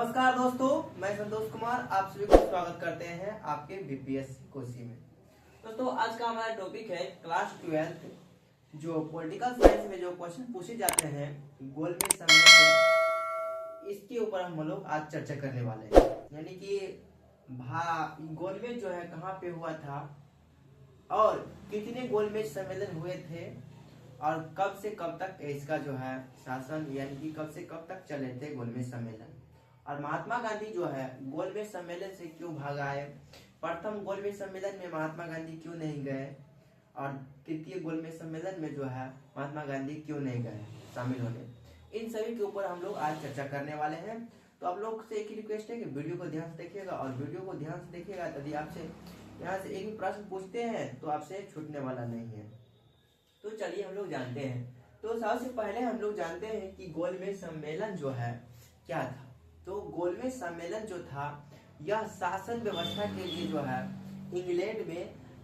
नमस्कार दोस्तों, मैं संतोष कुमार आप सभी को स्वागत करते हैं आपके बीपीएससी कोचिंग में। दोस्तों आज का हमारा टॉपिक है क्लास 12 जो पॉलिटिकल साइंस में जो क्वेश्चन पूछे जाते हैं गोलमेज सम्मेलन से, इसके ऊपर हम लोग आज चर्चा करने वाले हैं। यानी कि गोलमेज जो है कहाँ पे हुआ था और कितने गोलमेज सम्मेलन हुए थे और कब से कब तक इसका जो है शासन यानी कि कब से कब तक चले थे गोलमेज सम्मेलन, और महात्मा गांधी जो है गोलमेज सम्मेलन से क्यों भाग आए, प्रथम गोलमेज सम्मेलन में महात्मा गांधी क्यों नहीं गए और तृतीय गोलमेज सम्मेलन में जो है महात्मा गांधी क्यों नहीं गए शामिल होने, इन सभी के ऊपर हम लोग आज चर्चा करने वाले हैं। तो आप लोग से एक ही रिक्वेस्ट है कि वीडियो को ध्यान से देखिएगा और वीडियो को ध्यान से देखिएगा, यदि आपसे यहाँ से एक भी प्रश्न पूछते हैं तो आपसे छूटने वाला नहीं है। तो चलिए हम लोग जानते हैं। तो सबसे पहले हम लोग जानते हैं कि गोलमेज सम्मेलन जो है क्या था। तो गोलमेज सम्मेलन जो था यह शासन व्यवस्था के लिए जो है इंग्लैंड में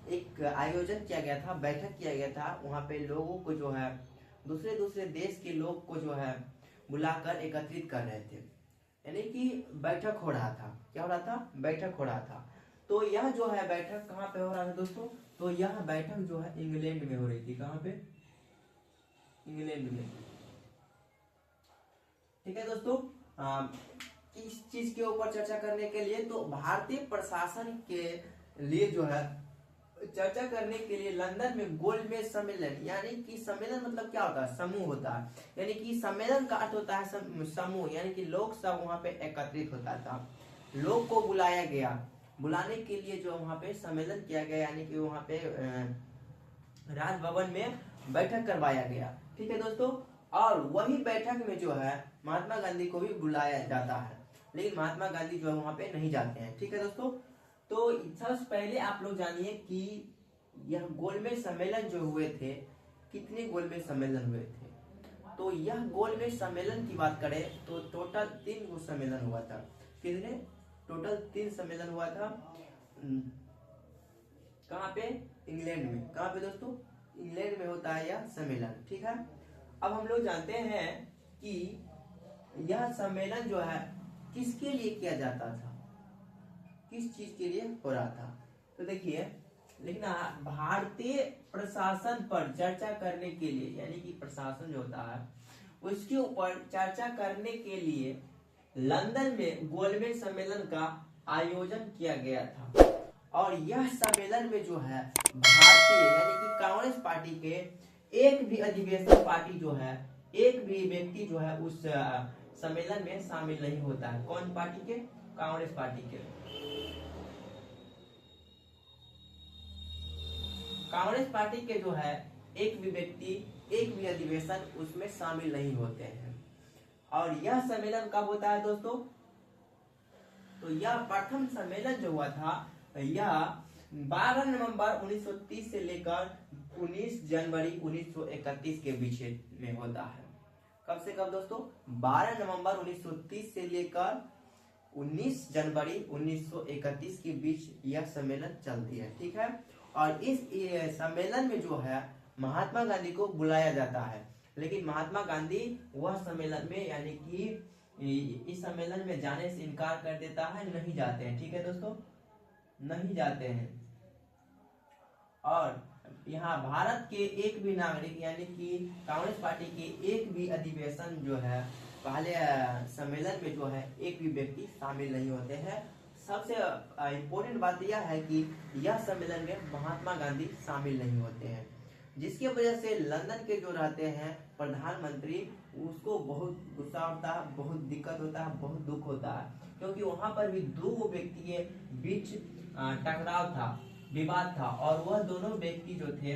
एक आयोजन किया गया था, बैठक किया गया था। वहाँ पे लोगों को जो है दूसरे दूसरे देश के लोग को जो है बुलाकर एकत्रित कर रहे थे, यानी कि बैठक हो रहा था। क्या हो रहा था? बैठक हो रहा था। तो यह जो है बैठक कहाँ पे हो रहा था दोस्तों? तो यह बैठक जो है इंग्लैंड में हो रही थी। कहाँ पे? इंग्लैंड में। ठीक है दोस्तों, इस चीज के ऊपर चर्चा करने के लिए तो भारतीय प्रशासन के लिए जो है चर्चा करने के लिए लंदन में गोलमेज सम्मेलन, यानी कि सम्मेलन मतलब क्या होता है? समूह होता है। यानी कि सम्मेलन का अर्थ होता है समूह, यानी कि लोग सब वहां पे एकत्रित होता था, लोग को बुलाया गया। बुलाने के लिए जो वहां पे सम्मेलन किया गया, यानी कि वहां पे राजभवन में बैठक करवाया गया। ठीक है दोस्तों, और वही बैठक में जो है महात्मा गांधी को भी बुलाया जाता है, लेकिन महात्मा गांधी जो है वहां पे नहीं जाते हैं। ठीक है दोस्तों, तो सबसे पहले आप लोग जानिए कि यह गोलमेज सम्मेलन जो हुए थे, कितने गोलमेज सम्मेलन हुए थे। तो यह गोलमेज सम्मेलन की बात करें तो टोटल 3 सम्मेलन हुआ था। कितने? टोटल 3 सम्मेलन हुआ था। कहाँ पे? इंग्लैंड में। कहाँ पे दोस्तों? इंग्लैंड में होता है यह सम्मेलन। ठीक है, अब हम लोग जानते हैं कि यह सम्मेलन जो है किसके लिए किया जाता था, किस चीज के लिए हो रहा था। तो देखिए लिखना, भारतीय प्रशासन पर चर्चा करने के लिए, यानी कि प्रशासन जो होता है उसके ऊपर चर्चा करने के लिए लंदन में गोलमेज सम्मेलन का आयोजन किया गया था। और यह सम्मेलन में जो है भारतीय यानी कि कांग्रेस पार्टी के एक भी अधिवेशन पार्टी जो है, एक भी व्यक्ति जो है उस सम्मेलन में शामिल नहीं होता है। कौन पार्टी के? कांग्रेस पार्टी के। कांग्रेस पार्टी के जो है एक भी व्यक्ति, एक भी अधिवेशन उसमें शामिल नहीं होते हैं। और यह सम्मेलन कब होता है दोस्तों? तो यह प्रथम सम्मेलन जो हुआ था यह 12 नवंबर 1930 से लेकर 19 जनवरी 1931 के बीच में होता है। कब से कब दोस्तों? 12 नवंबर 1930 से लेकर 19 जनवरी 1931 के बीच यह सम्मेलन चलती है। ठीक है, और इस सम्मेलन में जो है महात्मा गांधी को बुलाया जाता है, लेकिन महात्मा गांधी वह सम्मेलन में यानी कि इस सम्मेलन में जाने से इनकार कर देता है, नहीं जाते हैं। ठीक है दोस्तों, नहीं जाते हैं। और यहाँ भारत के एक भी नागरिक यानी कि कांग्रेस पार्टी के एक भी अधिवेशन जो है पहले सम्मेलन में जो है एक भी व्यक्ति शामिल नहीं होते हैं। सबसे इम्पोर्टेंट बात यह है कि यह सम्मेलन में महात्मा गांधी शामिल नहीं होते हैं, जिसकी वजह से लंदन के जो रहते हैं प्रधानमंत्री, उसको बहुत गुस्सा होता है, बहुत दिक्कत होता है, बहुत दुख होता है, क्योंकि वहां पर भी 2 व्यक्ति के बीच टकराव था, विवाद था, और वह दोनों व्यक्ति जो थे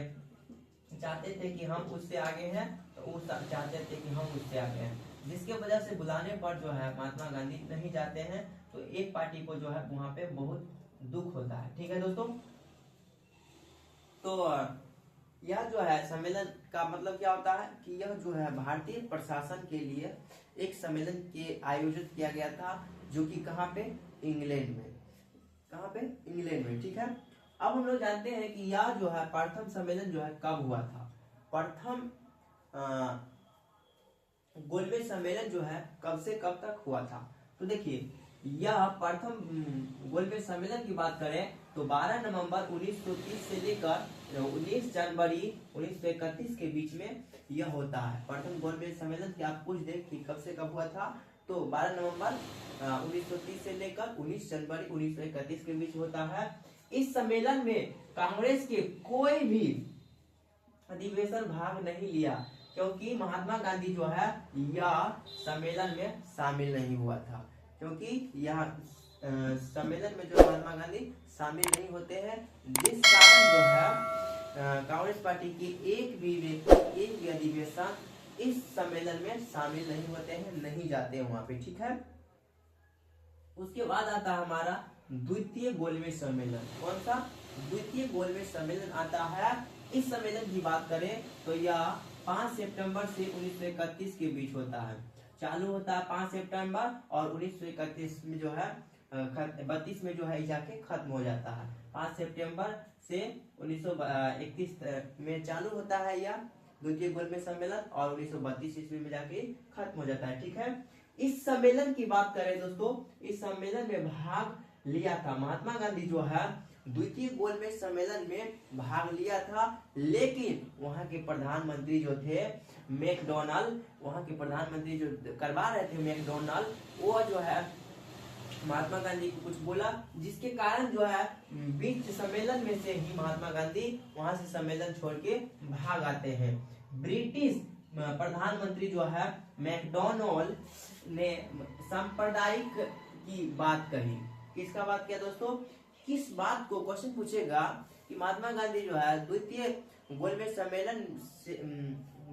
चाहते थे कि हम उससे आगे हैं, तो वो चाहते थे कि हम उससे आगे हैं, जिसके वजह से बुलाने पर जो है महात्मा गांधी नहीं जाते हैं। तो एक पार्टी को जो है वहां पे बहुत दुख होता है। ठीक है दोस्तों, तो यह जो है सम्मेलन का मतलब क्या होता है कि यह जो है भारतीय प्रशासन के लिए एक सम्मेलन के आयोजित किया गया था, जो कि कहाँ पे? इंग्लैंड में। कहाँ पे? इंग्लैंड में। ठीक है, अब हम लोग जानते हैं कि यह जो है प्रथम सम्मेलन जो है कब हुआ था। प्रथम गोलमेज सम्मेलन जो है कब से कब तक हुआ था? तो देखिए यह प्रथम गोलमेज सम्मेलन की बात करें तो 12 नवंबर 1930 से लेकर 19 जनवरी 1931 के बीच में यह होता है। प्रथम गोलमेज सम्मेलन की आप पूछ दें कि कब से कब हुआ था, तो 12 नवंबर 1930 से लेकर 19 जनवरी 1931 के बीच होता है। इस सम्मेलन में कांग्रेस के कोई भी अधिवेशन भाग नहीं लिया, क्योंकि महात्मा गांधी जो है यह सम्मेलन में शामिल नहीं हुआ था, क्योंकि यह सम्मेलन में जो महात्मा गांधी शामिल नहीं होते हैं, जिस कारण जो है कांग्रेस पार्टी की एक भी व्यक्ति एक भी अधिवेशन इस सम्मेलन में शामिल नहीं होते हैं, नहीं जाते हैं वहां पे, ठीक है। उसके बाद आता है हमारा द्वितीय गोलमेज सम्मेलन। कौन सा? द्वितीय गोलमेज सम्मेलन आता है। इस सम्मेलन की बात करें तो यह 5 सितंबर से 1931 के बीच होता है। चालू होता है 5 सितंबर और 1931 में जो है 32 में जो है जाके खत्म हो जाता है। 5 सितंबर से 1931 में चालू होता है यह द्वितीय गोलमेज सम्मेलन और 1932 ईस्वी में जाके खत्म हो जाता है, ठीक है। इस सम्मेलन की बात करें दोस्तों, इस सम्मेलन में भाग लिया था महात्मा गांधी जो है द्वितीय गोलमेज सम्मेलन में भाग लिया था, लेकिन वहां के प्रधानमंत्री जो थे मैकडोनाल्ड, वहां के प्रधानमंत्री जो करवा रहे थे मैकडोनाल्ड, वो जो है महात्मा गांधी को कुछ बोला, जिसके कारण जो है बीच सम्मेलन में से ही महात्मा गांधी वहां से सम्मेलन छोड़ के भाग आते हैं। ब्रिटिश प्रधानमंत्री जो है मैकडोनाल्ड ने सांप्रदायिक की बात कही। किसका बात किया दोस्तों? किस बात को क्वेश्चन पूछेगा कि महात्मा गांधी जो है द्वितीय गोलमेज सम्मेलन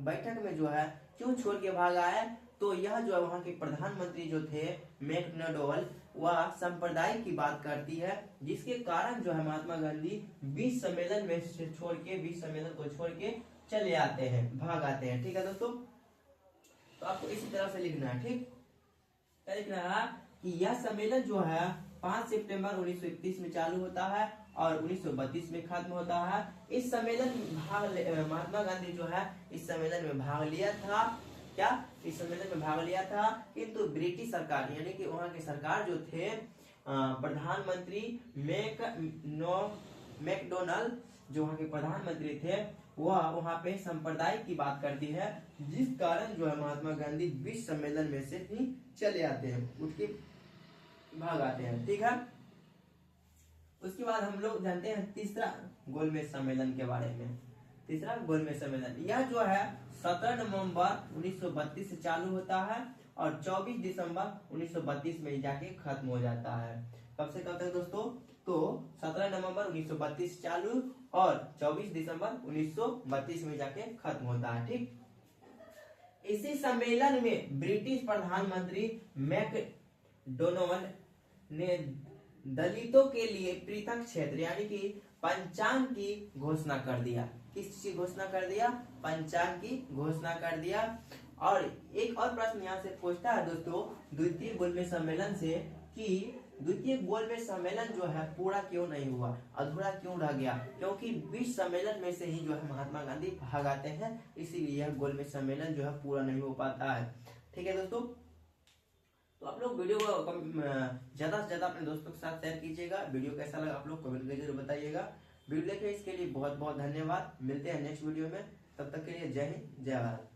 बैठक में जो है क्यों छोड़ के भाग आए, तो यह जो है वहां के प्रधानमंत्री जो थे मैकडोनाल्ड, वह सांप्रदायिक की बात करती है, जिसके कारण जो है महात्मा गांधी 20 सम्मेलन में से छोड़ के 20 सम्मेलन को छोड़ के चले आते हैं, भाग आते हैं, ठीक है दोस्तों। तो आपको इसी तरह से लिखना है, ठीक। क्या लिखना है कि यह सम्मेलन जो है 5 सितंबर 1931 में चालू होता है और 1932 में खत्म होता है। इस सम्मेलन में महात्मा गांधी जो है इस सम्मेलन में भाग लिया था। क्या? इस सम्मेलन में भाग लिया था, किंतु ब्रिटिश सरकार यानी कि वहां के सरकार जो थे प्रधानमंत्री मैकडोनाल्ड, जो वहां के प्रधानमंत्री थे, वह वहां पे संप्रदाय की बात करती है, जिस कारण जो है महात्मा गांधी विश्व सम्मेलन में से ही चले आते हैं, उठ के भाग आते हैं, ठीक है। उसके बाद हम लोग जानते हैं तीसरा गोलमेज सम्मेलन के बारे में। तीसरा गोलमेज सम्मेलन यह जो है 17 नवंबर 1932 से चालू होता है और 24 दिसंबर 1932 में जाके खत्म हो जाता है। कब से कब तक दोस्तों? तो 17 नवंबर 1932 चालू और 24 दिसंबर 1932 में जाके खत्म होता है, ठीक। इसी सम्मेलन में ब्रिटिश प्रधानमंत्री मैकडोनाल्ड ने दलितों के लिए पृथक क्षेत्र यानी कि पंचांग की घोषणा कर दिया। किस चीज की घोषणा कर दिया? पंचांग की घोषणा कर दिया। और एक और प्रश्न यहाँ से पूछता है दोस्तों द्वितीय गोलमेज सम्मेलन से कि द्वितीय गोलमेज सम्मेलन जो है पूरा क्यों नहीं हुआ, अधूरा क्यों रह गया? क्योंकि विश्व सम्मेलन में से ही जो है महात्मा गांधी भाग आते हैं, इसीलिए यह गोलमेज सम्मेलन जो है पूरा नहीं हो पाता है, ठीक है दोस्तों। तो आप लोग वीडियो को ज्यादा से ज्यादा अपने दोस्तों के साथ शेयर कीजिएगा। वीडियो कैसा लगा आप लोग कमेंट करके जरूर बताइएगा। वीडियो देखे इसके लिए बहुत बहुत धन्यवाद। मिलते हैं नेक्स्ट वीडियो में, तब तक के लिए जय हिंद जय भारत।